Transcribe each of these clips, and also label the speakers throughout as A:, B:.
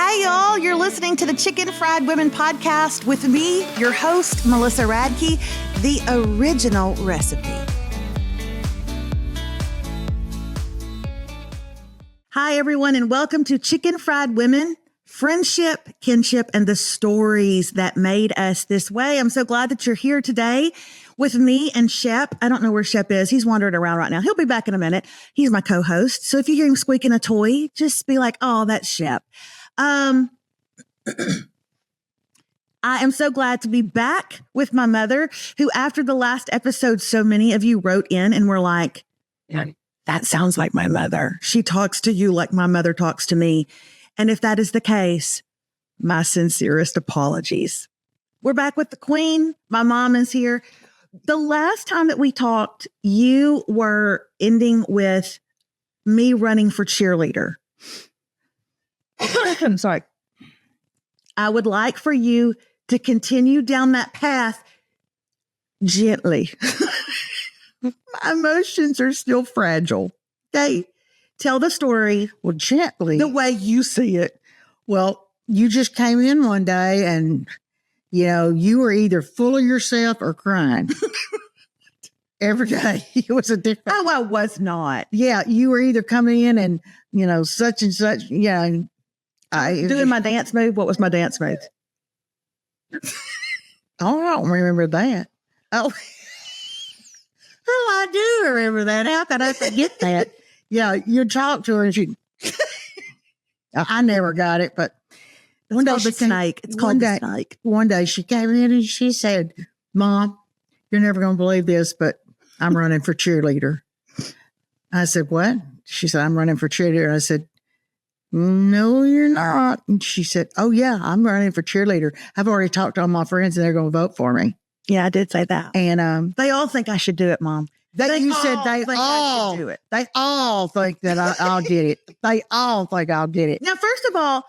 A: Hey, y'all, you're listening to the Chicken Fried Women podcast with me, your host, Melissa Radke, the original recipe. Hi, everyone, and welcome to Chicken Fried Women, friendship, kinship, and the stories that made us this way. I'm so glad that you're here today with me and Shep. I don't know where Shep is. He's wandering around right now. He'll be back in a minute. He's my co-host. So if you hear him squeaking a toy, just be like, oh, that's Shep. I am so glad to be back with my mother, who after the last episode, so many of you wrote in and were like, yeah, that sounds like my mother. She talks to you like my mother talks to me. And if that is the case, my sincerest apologies. We're back with the queen. My mom is here. The last time that we talked, you were ending with me running for cheerleader. I'm sorry. I would like for you to continue down that path gently. My emotions are still fragile. Okay. Tell the story.
B: Well, gently.
A: The way you see it.
B: Well, you just came in one day and, you were either full of yourself or crying. Every day. It was a different.
A: Oh, I was not.
B: Yeah. You were either coming in and, such and such, doing
A: my dance move. What was my dance move?
B: Oh, I don't remember that. Oh, I do remember that. How could I forget that? Yeah, you talk to her and she. I never got it, but
A: one day the snake. It's called the snake.
B: One day she came in and she said, "Mom, you're never going to believe this, but I'm running for cheerleader." I said, "What?" She said, "I'm running for cheerleader." I said, "No, you're not." And she said, "Oh, yeah, I'm running for cheerleader. I've already talked to all my friends and they're going to vote for me."
A: Yeah, I did say that.
B: And
A: they all think I should do it, Mom.
B: They all
A: do it.
B: They all think that I'll get it. They all think I'll get it.
A: Now, first of all,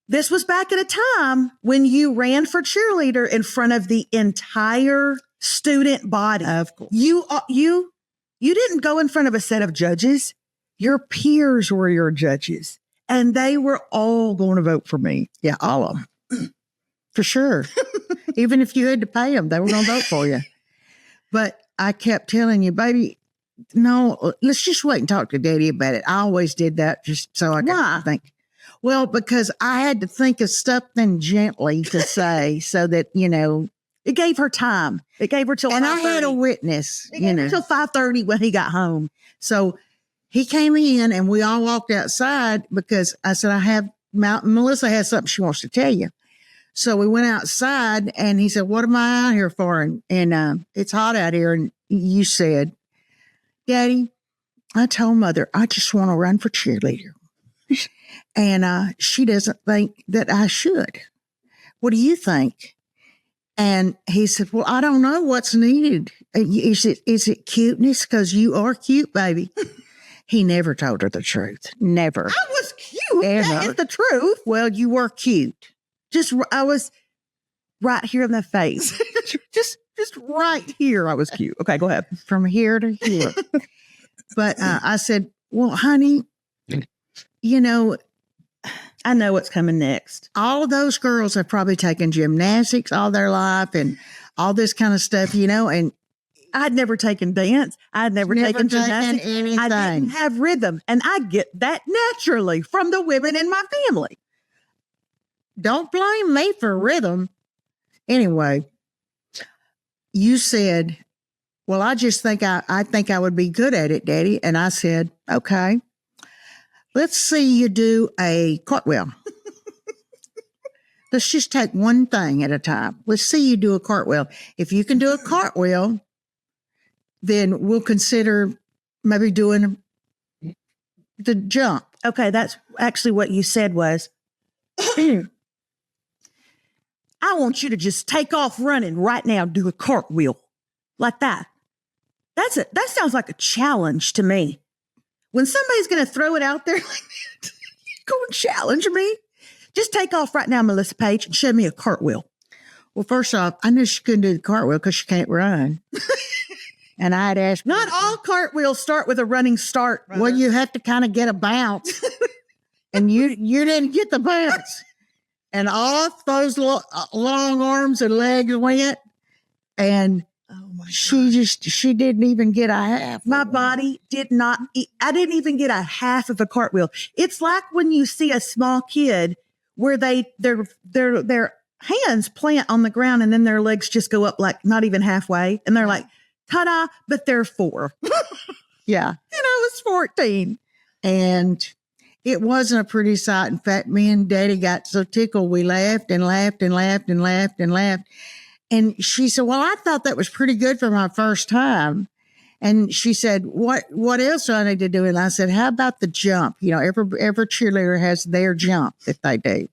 A: this was back at a time when you ran for cheerleader in front of the entire student body.
B: Of course.
A: You didn't go in front of a set of judges. Your peers were your judges, and they were all going to vote for me.
B: Yeah, all of them. For sure. Even if you had to pay them, they were going to vote for you. But I kept telling you, baby, no, let's just wait and talk to Daddy about it. I always did that just so I could think. Well, because I had to think of something gently to say so that,
A: it gave her time. It gave her till 5:30.
B: And I had a witness,
A: till 5:30 when he got home.
B: So he came in and we all walked outside because I said, Melissa has something she wants to tell you. So we went outside and he said, "What am I out here for?" And it's hot out here. And you said, "Daddy, I told Mother, I just want to run for cheerleader. And she doesn't think that I should. What do you think?" And he said, "Well, I don't know what's needed. Is it cuteness? Because you are cute, baby." He never told her the truth. Never.
A: I was cute.
B: Ever.
A: That is the truth.
B: Well, you were cute.
A: I was right here in the face. just right here. I was cute. Okay, go ahead.
B: From here to here. But I said, "Well, honey,
A: I know what's coming next.
B: All of those girls have probably taken gymnastics all their life and all this kind of stuff, and
A: I'd never taken dance. I'd never taken gymnastics.
B: Anything.
A: I didn't have rhythm. And I get that naturally from the women in my family.
B: Don't blame me for rhythm." Anyway, you said, "Well, I just think I think I would be good at it, Daddy." And I said, "Okay, let's see you do a cartwheel." Let's just take one thing at a time. Let's see you do a cartwheel. If you can do a cartwheel, then we'll consider maybe doing the jump.
A: Okay, that's actually what you said was, "I want you to just take off running right now, do a cartwheel." Like that. That sounds like a challenge to me. When somebody's going to throw it out there like that, go and challenge me. Just take off right now, Melissa Page, and show me a cartwheel.
B: Well, first off, I knew she couldn't do the cartwheel because she can't run. And I'd asked.
A: Not all cartwheels start with a running start.
B: Brother. Well, you have to kind of get a bounce. and you didn't get the bounce. And off those long arms and legs went. And she didn't even get a half.
A: My body did not, I didn't even get a half of a cartwheel. It's like when you see a small kid where their hands plant on the ground and then their legs just go up like not even halfway. And they're like, ta-da, but they're 4.
B: Yeah.
A: And I was 14.
B: And it wasn't a pretty sight. In fact, me and Daddy got so tickled, we laughed and laughed and laughed and laughed and laughed. And she said, well, I thought that was pretty good for my first time. And she said, what else do I need to do? And I said, how about the jump? You know, every cheerleader has their jump that they do.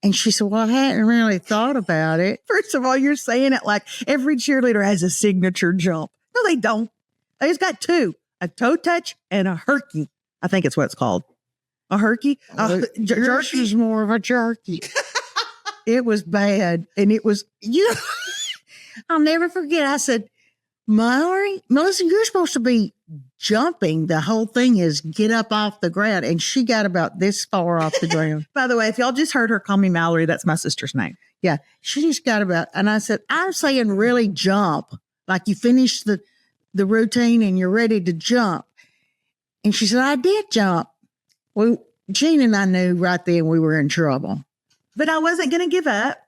B: And she said, well, I hadn't really thought about it.
A: First of all, you're saying it like every cheerleader has a signature jump. No, they don't. They just got 2, a toe touch and a herky. I think it's what it's called. A herky?
B: Yours is more of a jerky. It was bad. And it was, I'll never forget. I said, Melissa, you're supposed to be jumping. The whole thing is get up off the ground. And she got about this far off the ground.
A: By the way, if y'all just heard her call me Mallory, that's my sister's name.
B: Yeah. She just got about, and I said, I'm saying really jump. Like you finish the routine and you're ready to jump. And she said, I did jump. Well, Jean and I knew right then we were in trouble.
A: But I wasn't going to give up.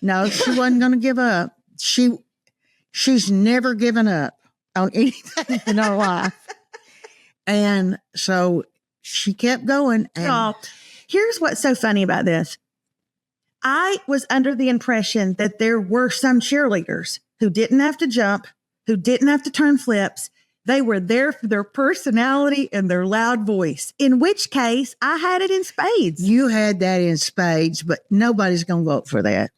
B: No, she wasn't going to give up. She's never given up on anything in her life. And so she kept going. And
A: here's what's so funny about this. I was under the impression that there were some cheerleaders who didn't have to jump, who didn't have to turn flips. They were there for their personality and their loud voice, in which case I had it in spades.
B: You had that in spades, but nobody's going to vote for that.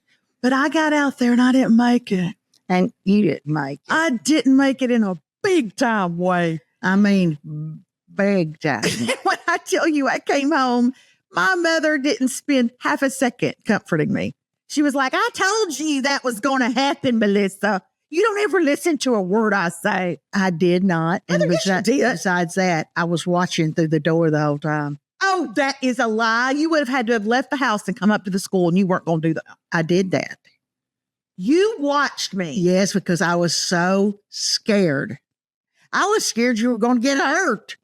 A: But I got out there and I didn't make it.
B: And you didn't make it.
A: I didn't make it in a big time way.
B: I mean, big time.
A: When I tell you I came home, my mother didn't spend half a second comforting me. She was like, I told you that was going to happen, Melissa. You don't ever listen to a word I say.
B: I did not. And besides that, I was watching through the door the whole time.
A: Oh, that is a lie. You would have had to have left the house and come up to the school and you weren't going to do that.
B: I did that.
A: You watched me.
B: Yes, because I was so scared. I was scared you were going to get hurt.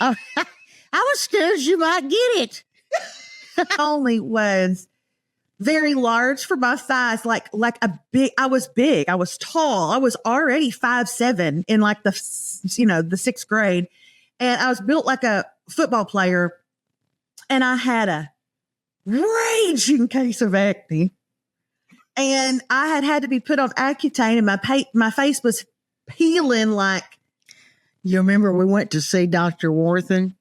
B: I was scared you might get it.
A: Only was very large for my size, I was big. I was tall. I was already 5'7" in like the 6th grade. And I was built like a football player. And I had a raging case of acne. And I had to be put on Accutane, and my face was peeling like.
B: You remember we went to see Dr. Worthen?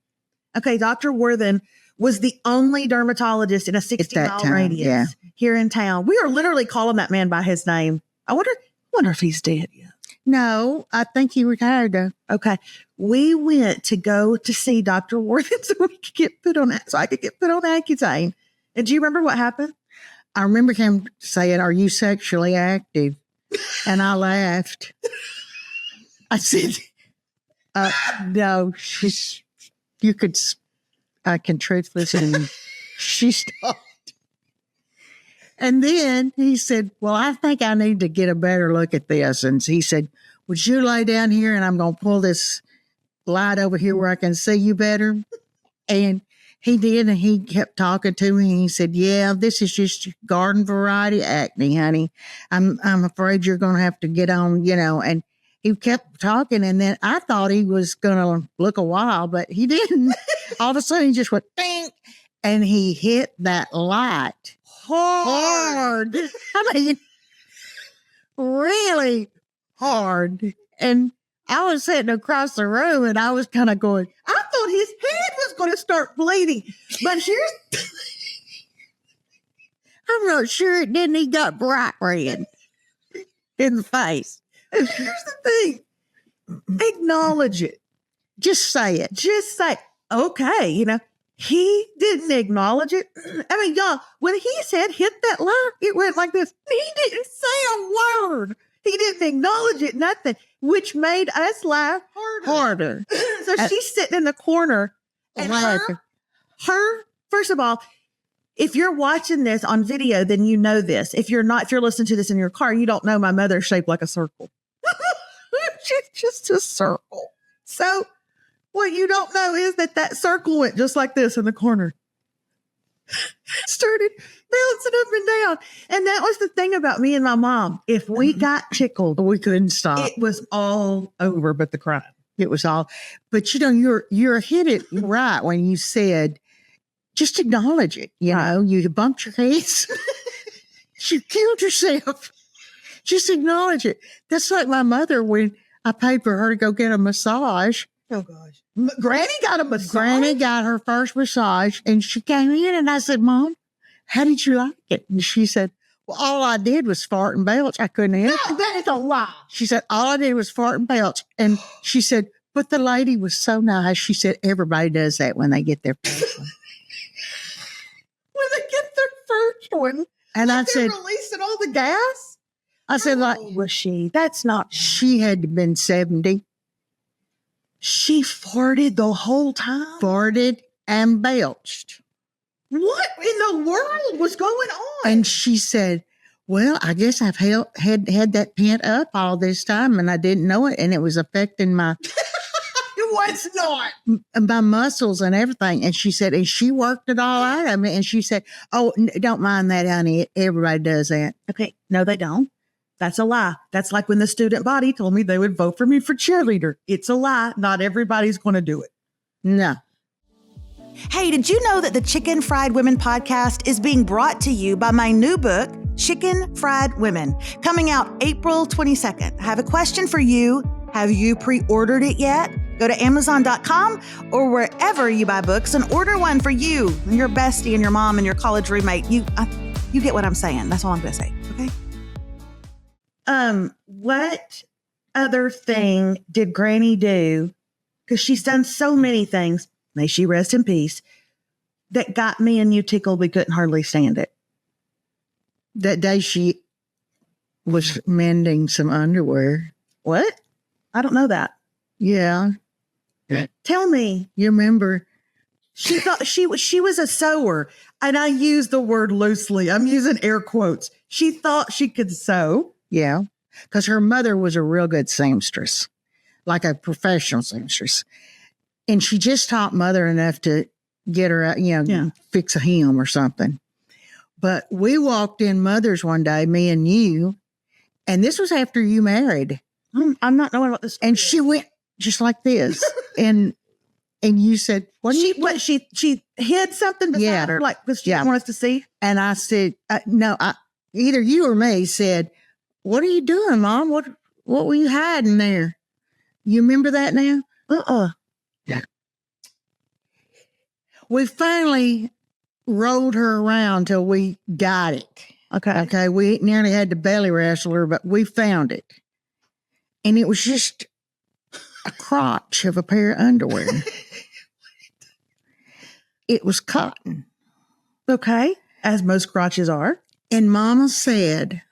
A: Okay, Dr. Worthen was the only dermatologist in a 60-mile radius here in town. We are literally calling that man by his name. I wonder if he's dead yet.
B: No, I think he retired though.
A: Okay. We went to go to see Dr. Worthen so I could get put on Accutane. And do you remember what happened?
B: I remember him saying, are you sexually active? And I laughed. I said, no, I can truthfully say, she stopped. And then he said, well, I think I need to get a better look at this. And he said, would you lay down here and I'm going to pull this light over here where I can see you better? And he did, and he kept talking to me, and he said, yeah, this is just garden variety acne, honey. I'm afraid you're going to have to get on, and he kept talking, and then I thought he was going to look a while, but he didn't. All of a sudden, he just went, ding, and he hit that light hard. I mean, really hard. And I was sitting across the room, and I was kind of going,
A: I thought his head was going to start bleeding. But
B: I'm not sure it didn't. He got bright red in the face.
A: Here's the thing. Acknowledge it.
B: Just say it.
A: Just say, okay, he didn't acknowledge it. I mean, y'all, when he said hit that line, it went like this. He didn't say a word. He didn't acknowledge it, nothing, which made us laugh harder.
B: Harder.
A: So she's sitting in the corner and Her, first of all, if you're watching this on video, then you know this. If you're listening to this in your car, you don't know my mother's shaped like a circle. She's just a circle. So what you don't know is that circle went just like this in the corner. Started bouncing up and down. And that was the thing about me and my mom. If we got tickled,
B: We couldn't stop.
A: it was all over but the crying.
B: It was all, but you're hit it right when you said, just acknowledge it. You know, you bumped your heads. You killed yourself. Just acknowledge it. That's like my mother when I paid for her to go get a massage.
A: Oh gosh. Granny got a massage.
B: Granny got her first massage and she came in and I said, Mom, how did you like it? And she said, well, all I did was fart and belch. I couldn't help it.
A: No, that is a lie.
B: She said, all I did was fart and belch. And she said, but the lady was so nice. She said, everybody does that when they get their first one.
A: When they get their first one.
B: And I
A: they're
B: said,
A: releasing all the gas.
B: I said, like,
A: How old was she? That's not.
B: she had to been 70,
A: She farted the whole time.
B: farted and belched.
A: What in the world was going on?
B: And she said, well, I guess I've had that pent up all this time and I didn't know it. And it was affecting my
A: it was not.
B: my muscles and everything. And she said, and she worked it all out of me. And she said, oh, don't mind that, honey. Everybody does that.
A: Okay. No, they don't. That's a lie. That's like when the student body told me they would vote for me for cheerleader. It's a lie. Not everybody's going to do it.
B: No.
C: Hey, did you know that the Chicken Fried Women podcast is being brought to you by my new book, Chicken Fried Women, coming out April 22nd? I have a question for you. Have you pre-ordered it yet? Go to Amazon.com or wherever you buy books and order one for you and your bestie and your mom and your college roommate. You get what I'm saying. That's all I'm going to say. Okay.
A: What other thing did Granny do? Because she's done so many things, may she rest in peace, that got me and you tickled. We couldn't hardly stand it.
B: That day she was mending some underwear.
A: What? I don't know that.
B: Yeah.
A: Tell me.
B: You remember?
A: She thought she was a sewer, and I use the word loosely. I'm using air quotes. She thought she could sew.
B: Yeah. Because her mother was a real good seamstress, like a professional seamstress. And she just taught mother enough to get her, fix a hem or something. But we walked in mother's one day, me and you, and this was after you married.
A: I'm not knowing what this.
B: And she went just like this. and you said,
A: she hid something beside her, like, because she didn't want us to see.
B: And I said, no, either you or me said, what are you doing, Mom? What were you hiding there? You remember that now? Yeah. We finally rolled her around till we got it. Okay. We nearly had to belly wrestle her, but we found it. And it was just a crotch of a pair of underwear. It was cotton.
A: Okay. As most crotches are.
B: And Mama said,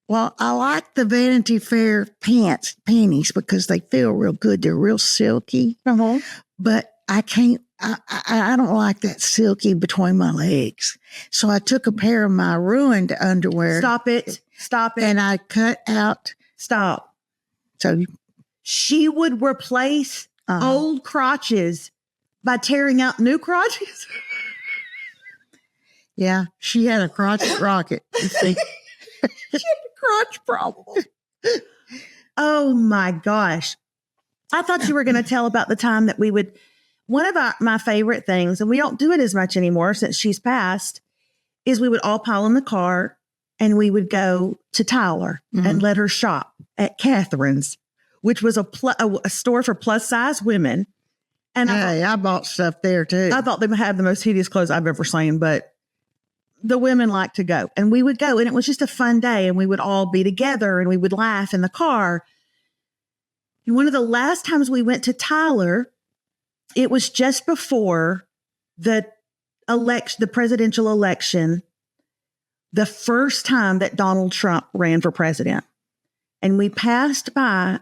B: well, I like the Vanity Fair panties because they feel real good. They're real silky.
A: Uh-huh.
B: But I can't, I don't like that silky between my legs. So I took a pair of my ruined underwear.
A: Stop it.
B: And I cut out.
A: Stop.
B: So
A: she would replace old crotches by tearing out new crotches.
B: Yeah, she had a crotch rocket. You see.
A: She had a crotch problem. Oh my gosh. I thought you were going to tell about the time that we would, one of my favorite things, and we don't do it as much anymore since she's passed, is we would all pile in the car and we would go to Tyler and let her shop at Catherine's, which was a store for plus size women. And
B: I bought stuff there too.
A: I thought they had the most hideous clothes I've ever seen, but the women like to go. And we would go, and it was just a fun day, and we would all be together and we would laugh in the car. And one of the last times we went to Tyler, it was just before the presidential election, the first time that Donald Trump ran for president. And we passed by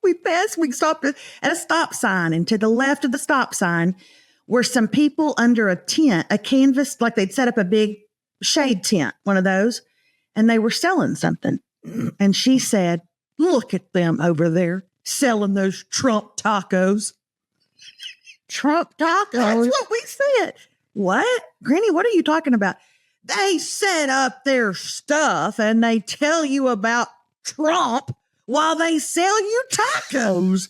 A: we We stopped at a stop sign, and to the left of the stop sign were some people under a tent, a canvas, like they'd set up a big shade tent, one of those, and they were selling something. And she said, look at them over there selling those Trump tacos.
B: Trump tacos?
A: That's what we said. What? Granny, what are you talking about? They set up their stuff and they tell you about Trump while they sell you tacos.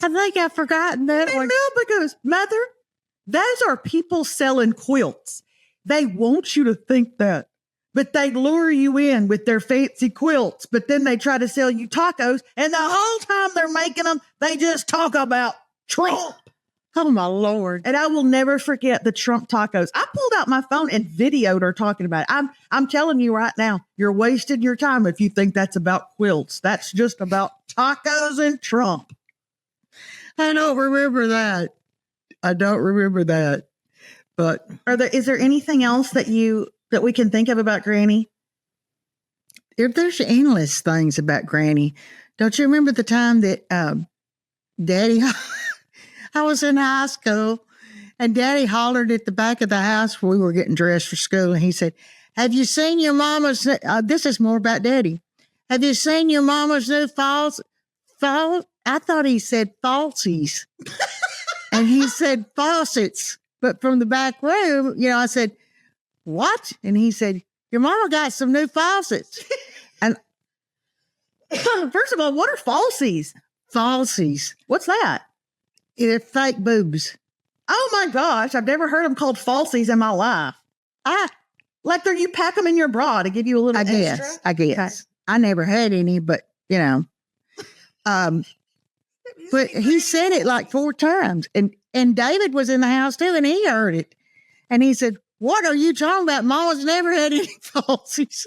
B: I think I've forgotten that
A: And
B: one.
A: Melba goes, Mother, those are people selling quilts. They want you to think that, but they lure you in with their fancy quilts, but then they try to sell you tacos, and the whole time they're making them, they just talk about Trump.
B: Oh, my Lord.
A: And I will never forget the Trump tacos. I pulled out my phone and videoed her talking about it. I'm telling you right now, you're wasting your time if you think that's about quilts. That's just about tacos and Trump.
B: I don't remember that. But
A: Is there anything else that we can think of about Granny?
B: there's endless things about Granny. Don't you remember the time that Daddy, I was in high school, and Daddy hollered at the back of the house where we were getting dressed for school, and he said, have you seen your mama's, this is more about Daddy. Have you seen your mama's new I thought he said falsies. And he said faucets. But from the back room, I said, what? And he said, your mama got some new faucets. And
A: First of all, what are falsies?
B: falsies,
A: What's that?
B: they're fake boobs.
A: Oh my gosh, I've never heard them called falsies in my life. Like you pack them in your bra to give you a little
B: I guess.
A: extra?
B: Okay. I never had any, but but he said it like 4 times, and David was in the house too, and he heard it, and he said, what are you talking about? Mama's never had any falsies.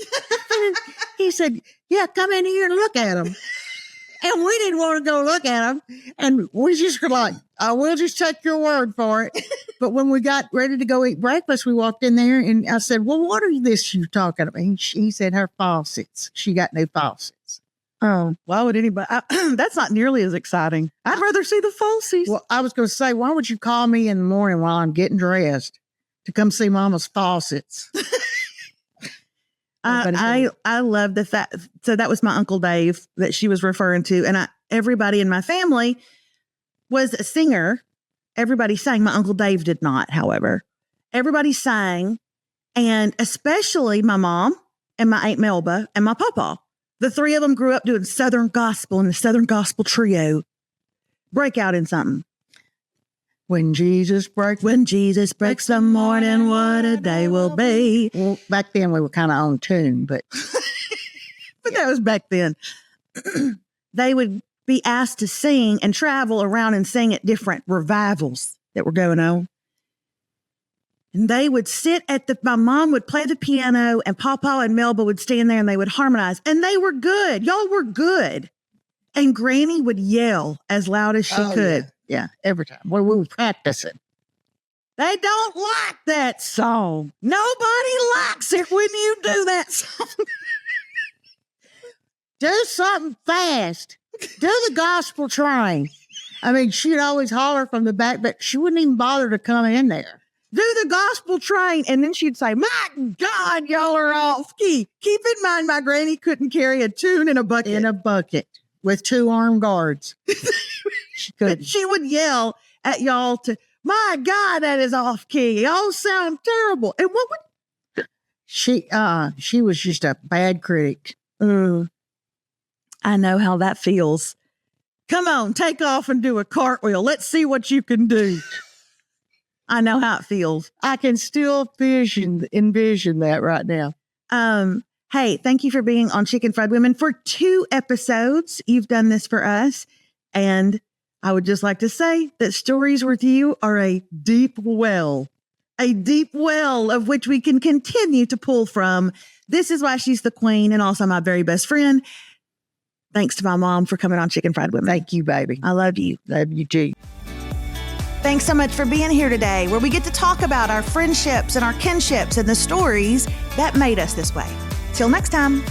B: He said, yeah, come in here and look at them. And we didn't want to go look at them, and we just were like, we'll just take your word for it. But when we got ready to go eat breakfast, we walked in there, and I said, well, what are this you talking about? He said her faucets. She got new faucets.
A: Oh, why would anybody? That's not nearly as exciting. I'd rather see the falsies.
B: Well, I was going to say, why would you call me in the morning while I'm getting dressed to come see Mama's faucets?
A: I love the fact. So that was my Uncle Dave that she was referring to. And everybody in my family was a singer. Everybody sang. My Uncle Dave did not, however. Everybody sang. And especially my mom and my Aunt Melba and my papa. The 3 of them grew up doing Southern gospel, and the Southern gospel trio break out in something.
B: When Jesus breaks
A: the morning, what a day will be.
B: Well, back then we were kind of on tune, but
A: But that was back then. They would be asked to sing and travel around and sing at different revivals that were going on. And they would sit my mom would play the piano, and Papa and Melba would stand there and they would harmonize. And they were good. Y'all were good. And Granny would yell as loud as she could.
B: Yeah, every time. Well, we were practicing.
A: They don't like that song. Nobody likes it when you do that song.
B: Do something fast. Do the gospel train. I mean, she'd always holler from the back, but she wouldn't even bother to come in there.
A: Do the gospel train. And then she'd say, my God, y'all are off key. Keep in mind, my granny couldn't carry a tune in a bucket.
B: In a bucket with 2 armed guards. She couldn't.
A: She would yell at y'all my God, that is off key. Y'all sound terrible. And what would
B: she was just a bad critic.
A: I know how that feels. Come on, take off and do a cartwheel. Let's see what you can do. I know how it feels.
B: I can still envision that right now.
A: Hey, thank you for being on Chicken Fried Women for 2 episodes. You've done this for us. And I would just like to say that stories with you are a deep well of which we can continue to pull from. This is why she's the queen and also my very best friend. Thanks to my mom for coming on Chicken Fried Women.
B: Thank you, baby.
A: I love you.
B: Love you too.
C: Thanks so much for being here today, where we get to talk about our friendships and our kinships and the stories that made us this way. Till next time.